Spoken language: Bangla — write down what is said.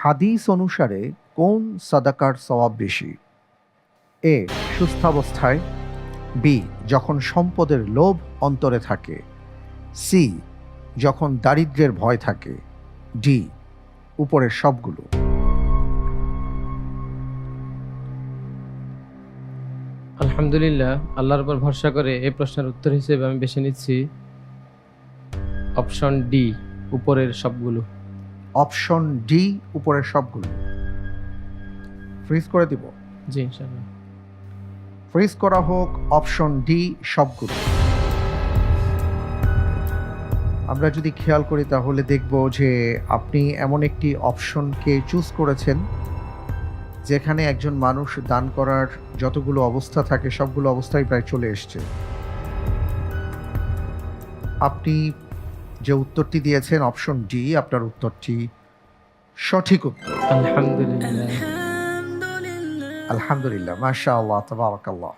হাদিস অনুসারে কোন সাদাকার সওয়াব বেশি? এ, সুস্থাবস্থায়। বি, যখন সম্পদের লোভ অন্তরে থাকে। সি, যখন দারিদ্র্যের ভয় থাকে। ডি, উপরের সবগুলো। আলহামদুলিল্লাহ, আল্লাহর উপর ভরসা করে এই প্রশ্নের উত্তর হিসেবে আমি বেছে নিচ্ছি অপশন ডি, উপরের সবগুলো। অপশন ডি, উপরের সবগুলো। ফ্রিজ করে দিব। জি, ইনশাআল্লাহ। ফ্রিজ করা হোক অপশন ডি, সবগুলো। আমরা যদি খেয়াল করি তাহলে দেখব যে আপনি এমন একটি অপশনকে চুজ করেছেন যেখানে একজন মানুষ দান করার যতগুলো অবস্থা থাকে সবগুলো অবস্থায় প্রায় চলে এসছে। আপনি যে উত্তরটি দিয়েছেন অপশন ডি, আপনার উত্তরটি সঠিক উত্তর। আলহামদুলিল্লাহ। আলহামদুলিল্লাহ, মাশাআল্লাহ, তাবারাকাল্লাহ।